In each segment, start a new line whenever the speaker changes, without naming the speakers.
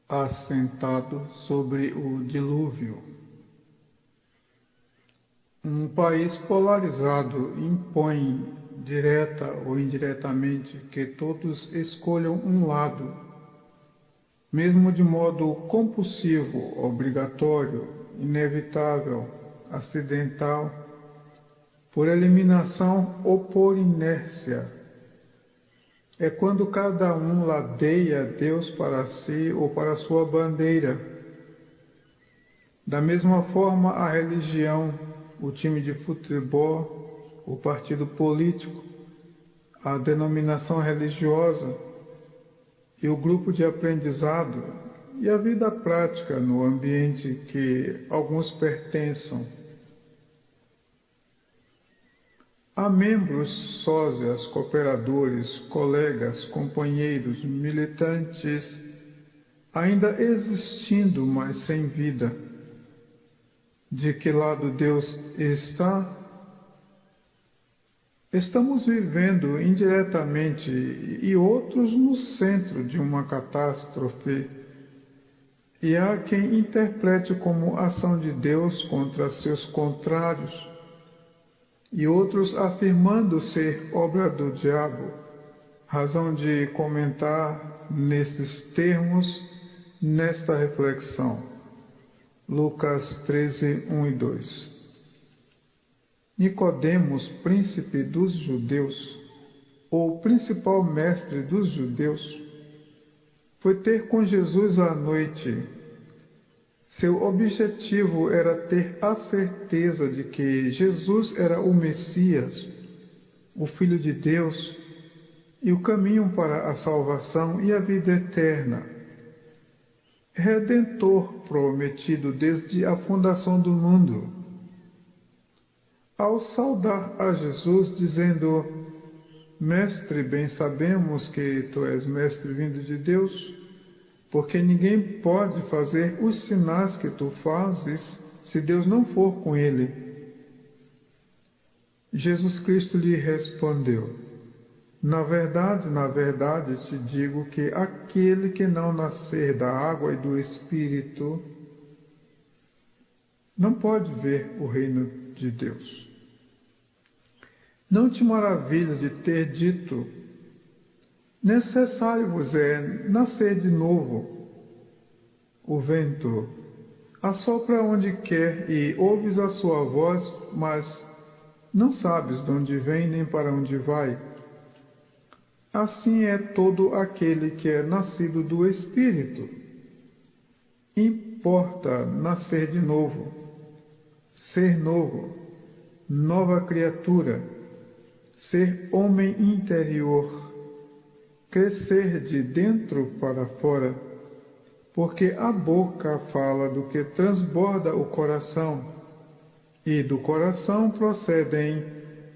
assentado sobre o dilúvio. Um país polarizado impõe, direta ou indiretamente, que todos escolham um lado, mesmo de modo compulsivo, obrigatório, inevitável, acidental, por eliminação ou por inércia. É quando cada um ladeia Deus para si ou para sua bandeira. Da mesma forma, a religião, o time de futebol, o partido político, a denominação religiosa e o grupo de aprendizado e a vida prática no ambiente que alguns pertençam. Há membros, sócias, cooperadores, colegas, companheiros, militantes, ainda existindo, mas sem vida. De que lado Deus está? Estamos vivendo indiretamente e outros no centro de uma catástrofe. E há quem interprete como ação de Deus contra seus contrários, e outros afirmando ser obra do diabo, razão de comentar nesses termos, nesta reflexão. Lucas 13, 1 e 2. Nicodemos, príncipe dos judeus, ou principal mestre dos judeus, foi ter com Jesus à noite. Seu objetivo era ter a certeza de que Jesus era o Messias, o Filho de Deus, e o caminho para a salvação e a vida eterna. Redentor prometido desde a fundação do mundo. Ao saudar a Jesus, dizendo: Mestre, bem sabemos que tu és mestre vindo de Deus, porque ninguém pode fazer os sinais que tu fazes se Deus não for com ele. Jesus Cristo lhe respondeu: na verdade te digo que aquele que não nascer da água e do Espírito não pode ver o reino de Deus. Não te maravilhas de ter dito: necessário vos é nascer de novo. O vento assopra onde quer e ouves a sua voz, mas não sabes de onde vem nem para onde vai. Assim é todo aquele que é nascido do Espírito. Importa nascer de novo, ser novo, nova criatura, ser homem interior, crescer de dentro para fora, porque a boca fala do que transborda o coração, e do coração procedem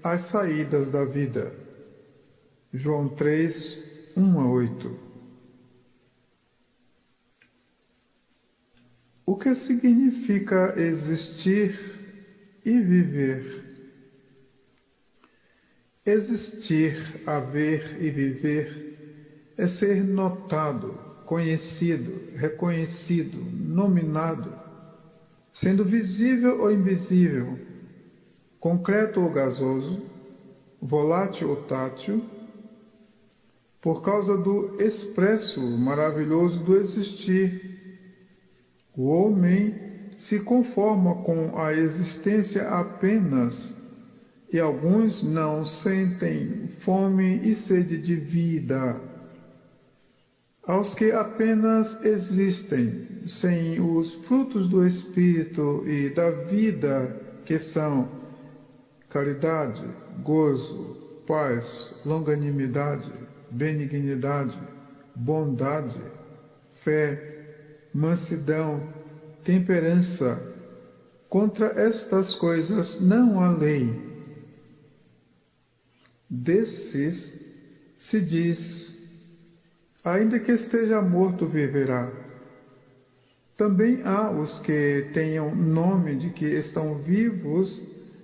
as saídas da vida. João 3, 1 a 8. O que significa existir e viver? Existir, haver e viver é ser notado, conhecido, reconhecido, nominado, sendo visível ou invisível, concreto ou gasoso, volátil ou tátil, por causa do expresso maravilhoso do existir. O homem se conforma com a existência apenas, e alguns não sentem fome e sede de vida. Aos que apenas existem, sem os frutos do Espírito e da vida, que são caridade, gozo, paz, longanimidade, benignidade, bondade, fé, mansidão, temperança. Contra estas coisas não há lei. Desses se diz: ainda que esteja morto, viverá. Também há os que tenham nome de que estão vivos,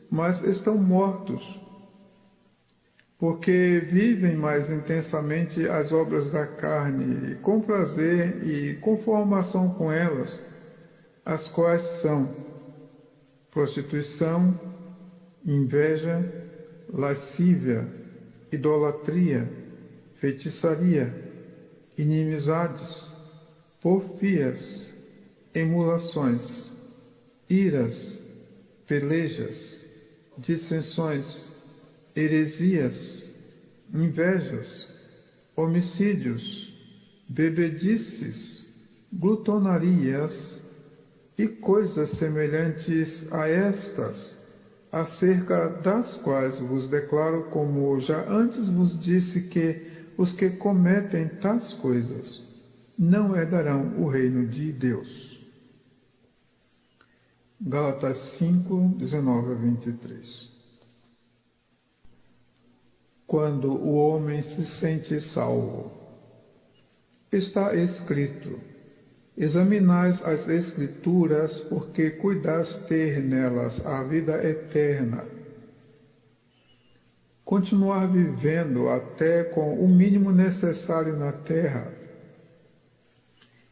mas estão mortos. porque vivem mais intensamente as obras da carne, com prazer e conformação com elas, as quais são prostituição, inveja, lascívia, idolatria, feitiçaria, inimizades, porfias, emulações, iras, pelejas, dissensões, heresias, invejas, homicídios, bebedices, glutonarias e coisas semelhantes a estas, acerca das quais vos declaro, como já antes vos disse, que os que cometem tais coisas não herdarão o reino de Deus. Gálatas 5, 19 a 23. Quando o homem se sente salvo, está escrito: examinais as Escrituras, porque cuidais ter nelas a vida eterna. Continuar vivendo até com o mínimo necessário na terra.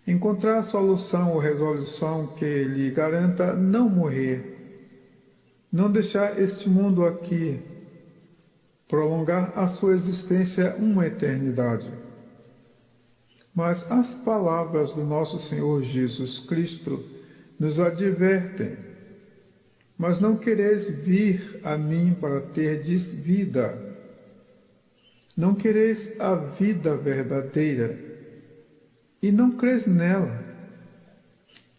Encontrar solução ou resolução que lhe garanta não morrer. Não deixar este mundo aqui. Prolongar a sua existência uma eternidade. Mas as palavras do nosso Senhor Jesus Cristo nos advertem: mas não quereis vir a mim para terdes vida. Não quereis a vida verdadeira, e não crês nela.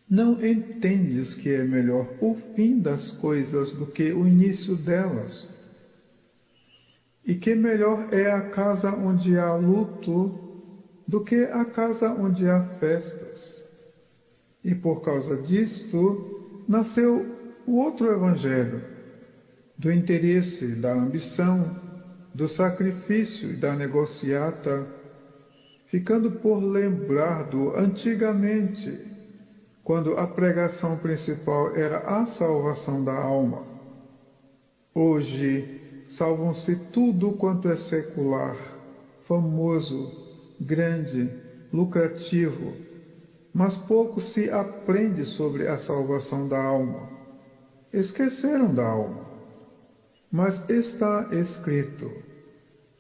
Não entendes que é melhor o fim das coisas do que o início delas, e que melhor é a casa onde há luto do que a casa onde há festas. E por causa disto nasceu o outro evangelho, do interesse, da ambição, do sacrifício e da negociata, ficando por lembrar do antigamente, quando a pregação principal era a salvação da alma. Hoje salvam-se tudo quanto é secular, famoso, grande, lucrativo, mas pouco se aprende sobre a salvação da alma. Esqueceram da alma. Mas está escrito: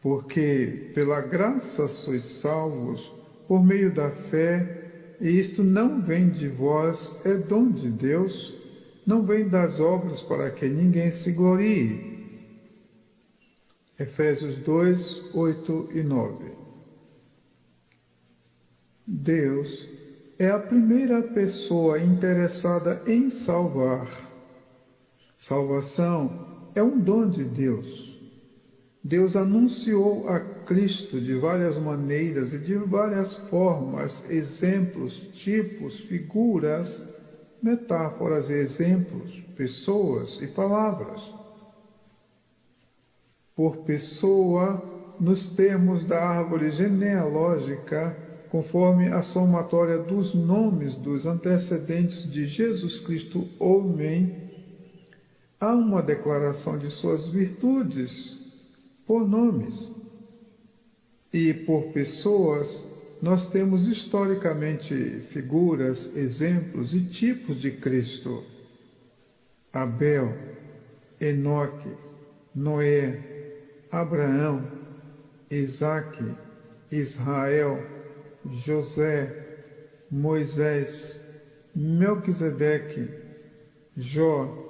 porque pela graça sois salvos, por meio da fé, e isto não vem de vós, é dom de Deus, não vem das obras para que ninguém se glorie. Efésios 2, 8 e 9. Deus é a primeira pessoa interessada em salvar. Salvação é um dom de Deus. Deus anunciou a Cristo de várias maneiras e de várias formas, exemplos, tipos, figuras, metáforas e exemplos, pessoas e palavras. Por pessoa, nos termos da árvore genealógica, conforme a somatória dos nomes dos antecedentes de Jesus Cristo, homem, há uma declaração de suas virtudes por nomes. E por pessoas, nós temos historicamente figuras, exemplos e tipos de Cristo: Abel, Enoque, Noé, Abraão, Isaque, Israel, José, Moisés, Melquisedeque, Jó,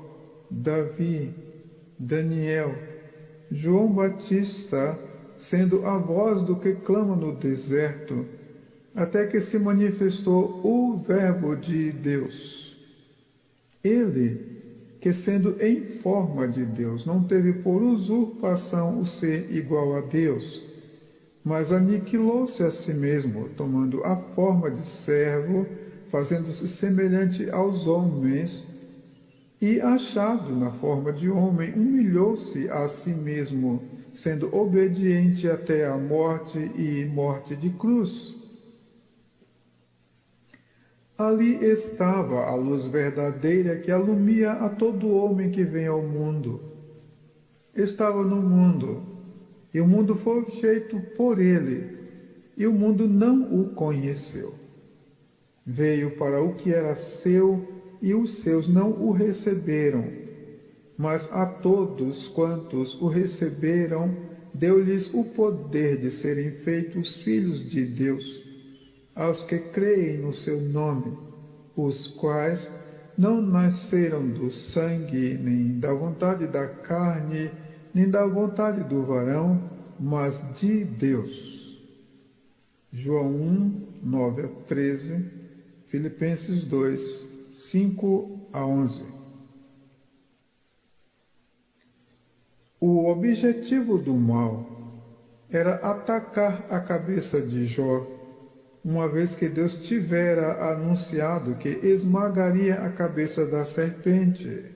Davi, Daniel, João Batista, sendo a voz do que clama no deserto, até que se manifestou o Verbo de Deus. Ele, que sendo em forma de Deus, não teve por usurpação o ser igual a Deus, mas aniquilou-se a si mesmo, tomando a forma de servo, fazendo-se semelhante aos homens, e, achado na forma de homem, humilhou-se a si mesmo, sendo obediente até a morte e morte de cruz. Ali estava a luz verdadeira que alumia a todo homem que vem ao mundo. Estava no mundo, e o mundo foi feito por ele, e o mundo não o conheceu. Veio para o que era seu, e os seus não o receberam. Mas a todos quantos o receberam, deu-lhes o poder de serem feitos filhos de Deus, aos que creem no seu nome, os quais não nasceram do sangue, nem da vontade da carne, nem da vontade do varão, mas de Deus. João 1, 9 a 13, Filipenses 2, 5 a 11. O objetivo do mal era atacar a cabeça de Jó, uma vez que Deus tivera anunciado que esmagaria a cabeça da serpente.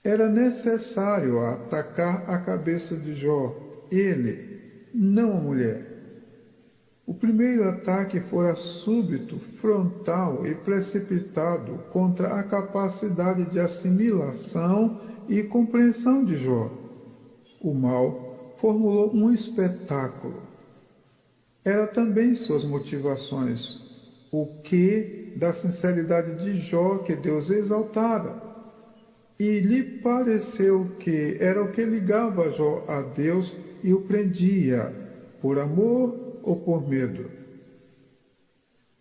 Era necessário atacar a cabeça de Jó, ele, não a mulher. O primeiro ataque fora súbito, frontal e precipitado contra a capacidade de assimilação e compreensão de Jó. O mal formulou um espetáculo. Era também suas motivações, o que da sinceridade de Jó que Deus exaltara. E lhe pareceu que era o que ligava Jó a Deus e o prendia, por amor ou por medo.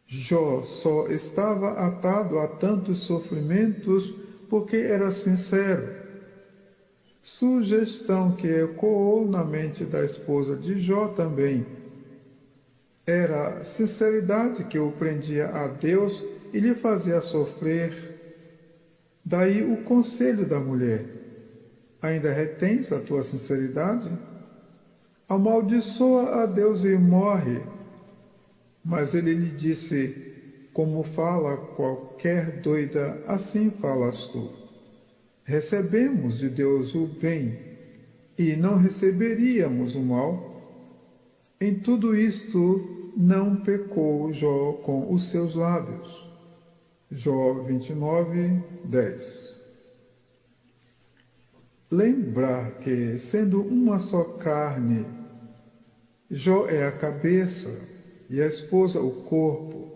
Jó só estava atado a tantos sofrimentos porque era sincero. Sugestão que ecoou na mente da esposa de Jó também. Era a sinceridade que o prendia a Deus e lhe fazia sofrer. Daí o conselho da mulher: ainda retens a tua sinceridade? Amaldiçoa a Deus e morre. Mas ele lhe disse: como fala qualquer doida, assim falas tu. Recebemos de Deus o bem, e não receberíamos o mal. Em tudo isto não pecou Jó com os seus lábios. Jó 29, 10. Lembrar que, sendo uma só carne, Jó é a cabeça e a esposa o corpo,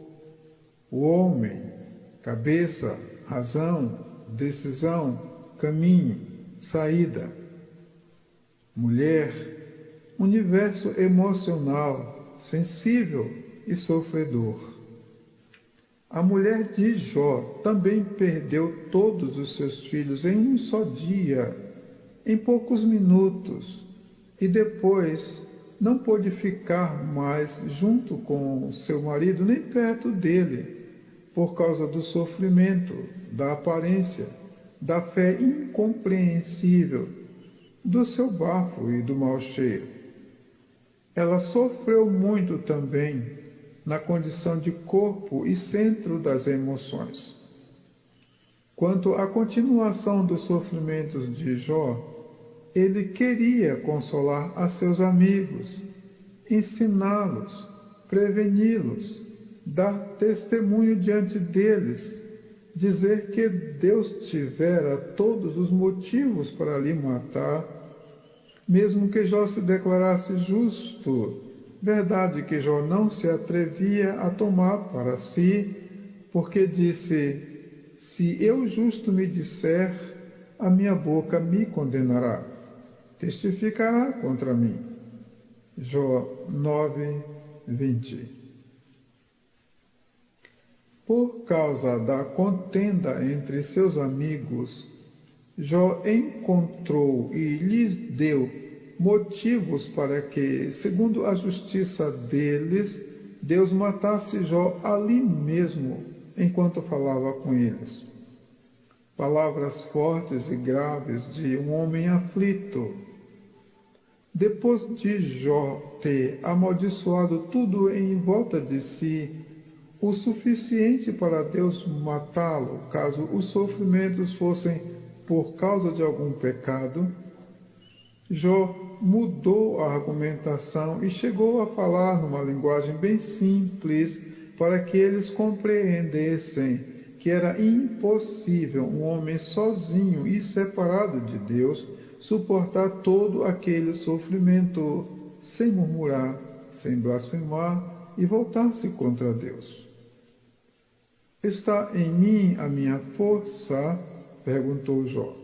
o homem, cabeça, razão, decisão, caminho, saída, mulher, universo emocional, sensível e sofredor. A mulher de Jó também perdeu todos os seus filhos em um só dia, em poucos minutos, e depois não pôde ficar mais junto com seu marido nem perto dele, por causa do sofrimento, da aparência, da fé incompreensível, do seu bafo e do mau cheiro. Ela sofreu muito também na condição de corpo e centro das emoções. Quanto à continuação dos sofrimentos de Jó, ele queria consolar a seus amigos, ensiná-los, preveni-los, dar testemunho diante deles, dizer que Deus tivera todos os motivos para lhe matar, mesmo que Jó se declarasse justo. Verdade que Jó não se atrevia a tomar para si, porque disse: se eu justo me disser, a minha boca me condenará, testificará contra mim. Jó 9, 20. Por causa da contenda entre seus amigos, Jó encontrou e lhes deu motivos para que, segundo a justiça deles, Deus matasse Jó ali mesmo, enquanto falava com eles. Palavras fortes e graves de um homem aflito. Depois de Jó ter amaldiçoado tudo em volta de si, o suficiente para Deus matá-lo, caso os sofrimentos fossem por causa de algum pecado, Jó mudou a argumentação e chegou a falar numa linguagem bem simples para que eles compreendessem que era impossível um homem sozinho e separado de Deus suportar todo aquele sofrimento sem murmurar, sem blasfemar e voltar-se contra Deus. Está em mim a minha força? Perguntou Jó.